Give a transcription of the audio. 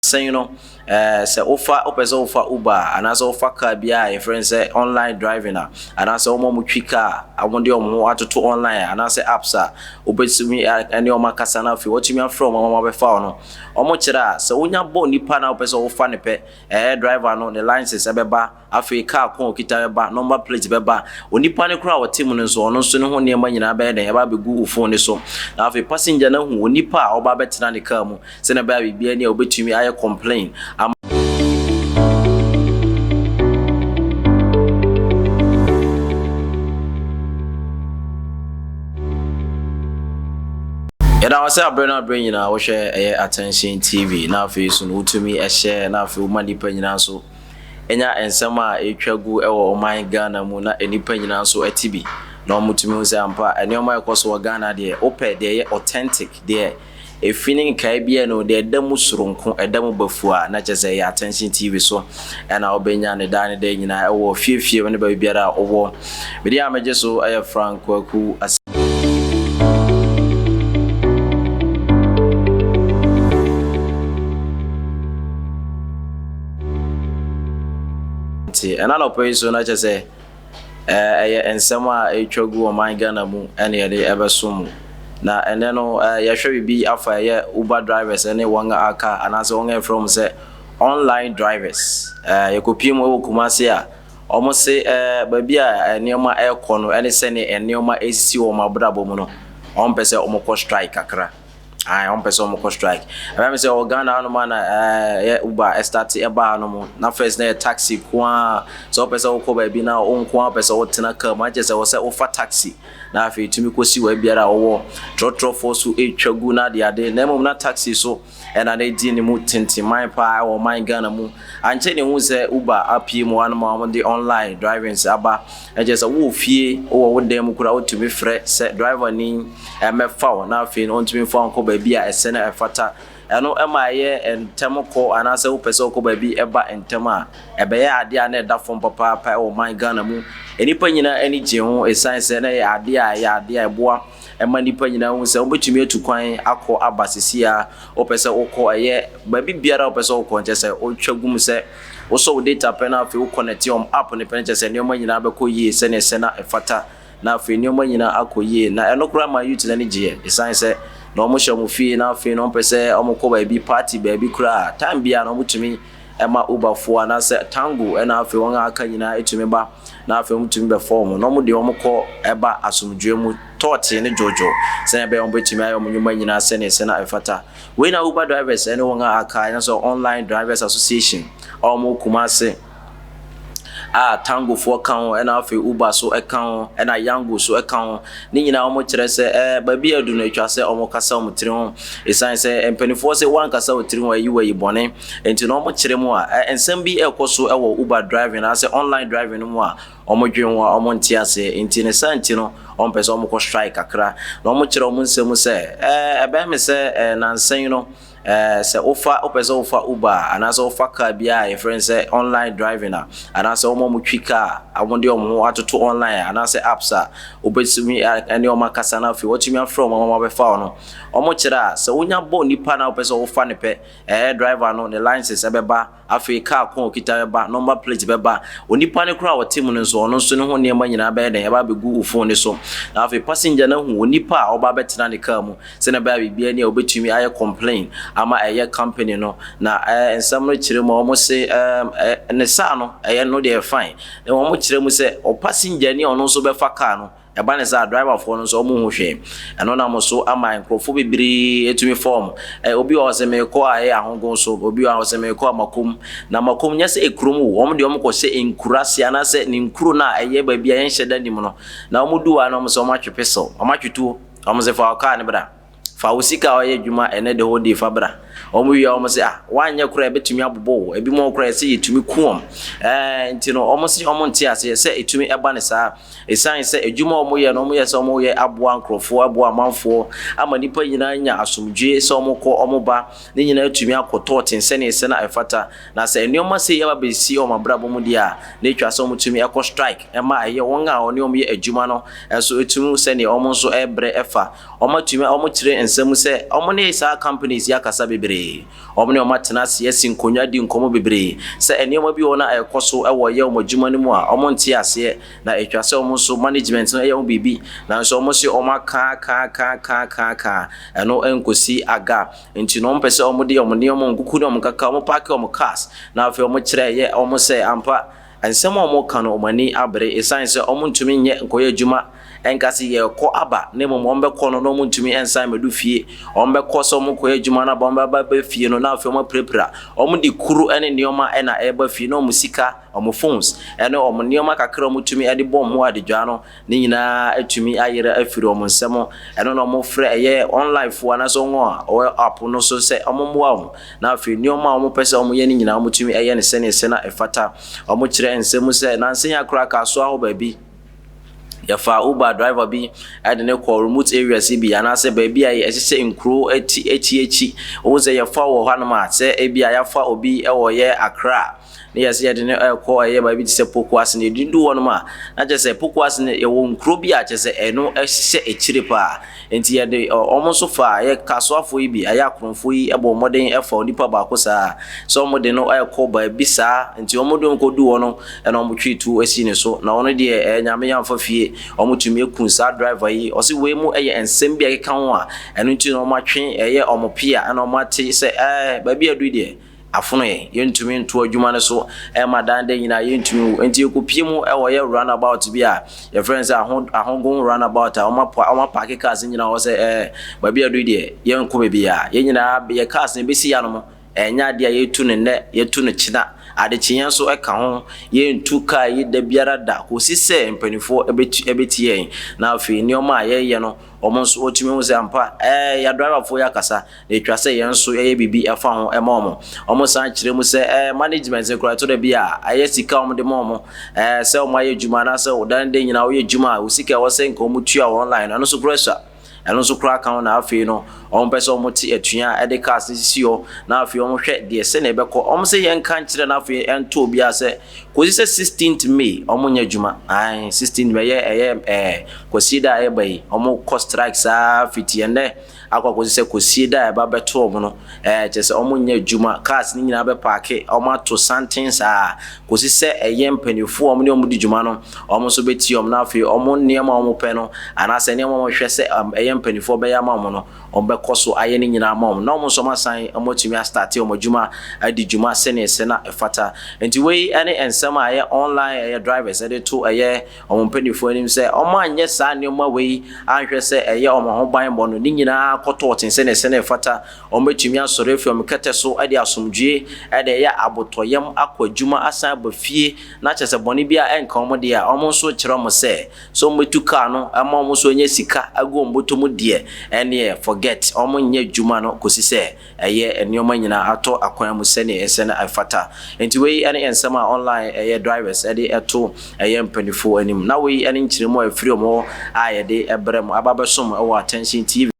Say say offer Uber and as offer car bia friends say online driving and as omo mutwi car I want the omo atoto online and as apps obetumi any oma kasa na fi watumi from omo be fa no omo kira say onya bo nipa na opese offer ne pe driver no the license ebeba afi car kon okita beba number plate beba onipa ne kura wote mu no so ono so ne ho ne ma nyina be den eba be gu phone ne so na afi passenger na hu onipa oba betena ne car mu se na ba bibia ne obetumi aye complain and I was say Bernard bring we share attention TV na fe so no utumi share na fe uma nipa nyina so enya ensema etwagu ewo oman Ghana mu na enipa nyina so atibi na omutumi ho say ampa ene oman ekoso Ghana de ope de authentic de a feeling kaibia no de damu suronko edamu bafua na chese ya attention TV so and I obenya ne dan de nyina ewo fiefie ne ba biara owo me dia meje so aye Franco aku and all operation na chese ensema etwagu oman Ghana mu ene ye ebeso na ene no yahwe bi afa ye Uber drivers ene wanga aka anase wanga from say online drivers yakopie mu KUMASI a omo se babi a enema ekono ene se ne enema esisi wo mabrabo mu no on pese omo ko strike akra on pese omo ko strike aba me se Ghana no man Uber start e ba no mo na first na taxi kwa so pese wo ko babi na on kwa pese wo tena ka ma je se wo se offer taxi na afi tumi kosi wa biara wo trotro force etwagu na de ade na mum na taxi so ena na di ni mu tintiman pa wo man Ghana mu anche ne hu se Uber apie mu wan ma de online driving aba eje se wo fie wo dem kura wo tumi frɛ se driver ni emefa na afi on tumi fa on ko ba bia ese na efata eno emaye entemko anase wo pese ko ba bi eba entema ebe ya ade a na eda fom papa pa wo man Ghana mu enipa nyina eni je ho esan se na ya ade a eboa ema nipa nyina hu se obetumi atukwan akọ abasisi a wo pese wo ko eye ba bi biara wo pese wo ko nche se o twagum se wo so data pena fe wo connect your app ne pena nche se ne nyina be ko yie se ne se na efata na fe ne nyina akoyie na eno kura ma youth na ne je esan se no mo hye mo fie na fe no pese o mo ko ba bi party ba bi kura time bia no mutumi ema Uber fo na se tango na fe won aka nyina etumi ba na fe mutumi be form no mo de o mo ko eba asomdwe mu toti ne jojo se be on betumi ayo mo nyuma nyina se ne se na efata we na Uber drivers ene won aka na so online drivers association o mo KUMASI tango for account and afi Uber so account and yango so account ni nyina omo kire se babi adu na atwa se omo kasa omo tire ho esan se empenifo se wan kasa o tire ho ayi wayi bone enti no omo kire mu a ensem bi ekoso ewo Uber driving as online driving mu a omo dwen ho omo ntia se enti ne santi no omo pese omo ko strike akra na omo kire omo nsem se ebe me se nansen no se opese Uber and as offer car bia friends say online driving and as omo mutwi car I want the omo atoto online and as apps obetumi any oma kasa na fi watumi from omo be fa no omo kira se onya bo nipa na opese offer ne pe driver no the license ebeba afi car kon okita beba number plate beba onipa ne kura wote mu no so ono so ne ho ne ma nyina be den eba be gu phone ne so na afi passenger na hu onipa oba betena ne car mu se na ba bibia ne obetumi aye complain ama eye company no na ensam kire mu omo se ne sa no eye no dey fine na omo kire mu se o passenger ni ono so be fa car no eba ne sa driver for no so omo hu hwe eno na mo so ama enkrofo bibiri etumi form obi o se me ko aye ahongon so obi o se me ko amakom na makom nya se ekrum wo omo de omo ko se enkurase ana se ne nkuru na eye ba bia yen hyeda nim no na omo duwa na omo so omo atwepeso omo atwetu omo se fa car ne bra fa usika oye djuma ene de hodi fa bra omo wi omo se wanye kura betumi abobo ebi mo kura se yetumi kuom nti no omo se omo ntia se etumi eba ne sa esan se edjuma omo ye no omo ye se omo ye aboa nkrofo aboa manfo ama nipa nyina nya asomdwe se omo ko omo ba ne nyina etumi akoto tense ne se na efata na se enioma se ye ba be si omo brabo mu dia na etwa se omo tumi ekọ strike ema aye won a oni omo ye edjuma no so etumi se ne omo so ebre efa omo tumi omo kire nsɛm sɛ ɔmo ne saa companies yakasa bebree ɔmo ne ɔmo atena ase asi nkonwa di nkomo bebree sɛ enema bi wɔ na ɛkɔ so ɛwɔ yɛ ɔmo adwuma no mu a ɔmo nte ase na etwa sɛ ɔmo so management no ɛyɛ ɔmo bibi na nso ɔmo se ɔmo aka ɛno enkosi aga nti no ɔmo pɛ sɛ ɔmo de ɔmo ne ɔmo nkuku ne ɔmo kaka ɔmo park ɔmo cars na afei ɔmo kyerɛ yɛ ɔmo sɛ ampa nsɛm a ɔmo ka no ɔmo ani abere esan sɛ ɔmo ntumi nyɛ nkɔyɛ adwuma enkasi ye kɔ aba ne mo ɔmo bɛkɔ no no ɔmo ntumi ensan medu fie ɔmo bɛkɔ so ɔmo kɔyɛ adwuma na ɔmo ba fie no na afei ɔmo prepra ɔmo di kuru ene nneɔma ɛna ɛba fie no ɔmo sika ɔmo phones ɛne ɔmo nneɔma kakra ɔmo tumi ɛde bɔ ɔmo adedwa no ne nyinaa atumi ayere afiri ɔmo nsɛm ɛno na ɔmo frɛ ɛyɛ online fo ana so ngo a ɔwɔ app no so sɛ ɔmo mmoa ɔmo na afei nneɔma ɔmo pɛ sɛ ɔmo yɛ ne nyinaa ɔmo tumi ɛyɛ ne sɛ ne sɛ na ɛfata ɔmo kyerɛ nsɛm sɛ nansenya kora ka so aho baabi yafa Uber driver bi ade ne call remote areas bi anase ba bi ayi ehye nkro eti wo se yafa wo hanom a se e bi yafa obi e wo ye Accra ne yase yade ne call ye ba bi se Pokuase ne dindu wonom a na je se Pokuase ne ye wo nkro bi a je se eno ehye echire pa enti yade omo so fa ye kasoafo yi bi aya kronfo yi ebo moden efa onipa ba ko saa so omo de no call ba bi saa enti omo do nko du wono ena omo twitu esi ne so na wono de nyame yamfa fie omo tumi ekun saa driver yi o se we mu eye ensem bi akeka ho a eno nti no matwe eye omo pia ena omo ate se ba bi adu de afono ye ntumi nto adwuma ne so madan de nyina ye ntumi enti ekopie mu wo ye runabout bi a your friends ahongon runabout a omo park cars nyina wo se ba bi adu de ye nko be bia ye nyina ye cars ne besi ya no mo enya de ye tu ne ne ye tu ne china ade chiyan so eka ho ye ntu ka ye da biara da ko sise mpanifo ebeti yen na afi nneoma a ye no omo so otumi ho se ampa ya driver fo ya kasa na etwa se yen so ye bibi efa ho ema omo san kire mu se management nkura to da bia aye sika omo de mo se omo aye djuma na se odan de nyina wo ye djuma wo sika wo se nko mu tua online no so pressure eno so kura kan na afi no on person mo ti etua e de cars sisio na afi on hwe de se na ebekọ on se yen kan kire na afi ento obi ase kosi se 16th May on nya djuma 16th May kosi da e bai on ko strike sa fiti ene akwa kosi se kosi da e ba beto om no che se on nya djuma cars ni nyina be park on ato santin sa kosi se mpanifo on ne on di djuma no on so beti on na afi on niema on pe no ana se niema on hwe se mpanifo be ya ma mo no on be koso aye ni nyina ma mo na mo so masan amotumi a start o madjuma adi djuma se ne se na efata enti we ane ensem aye online drivers ade to aye on mpanifo anim se o ma anye sa ne ma we anhwe se aye o ma ho ban bo no ni nyina koto oten se ne efata on betumi asore fiom kete so ade asomdwe ade ya abotoyem akwadjuma asan ba fie na chese boni bia enka mo de a o mo so kire mo se so metuka no ama mo so nya sika ago mboto mu de ene forget omo nya djuma no kosi se eye enioma nyina ato akwan mu se ne ese na afata enti we ene ensema online eye drivers ede eto eye mpanifo anim na we ene nkyiremo afiri mo ayede ebrem ababesom ewo attention TV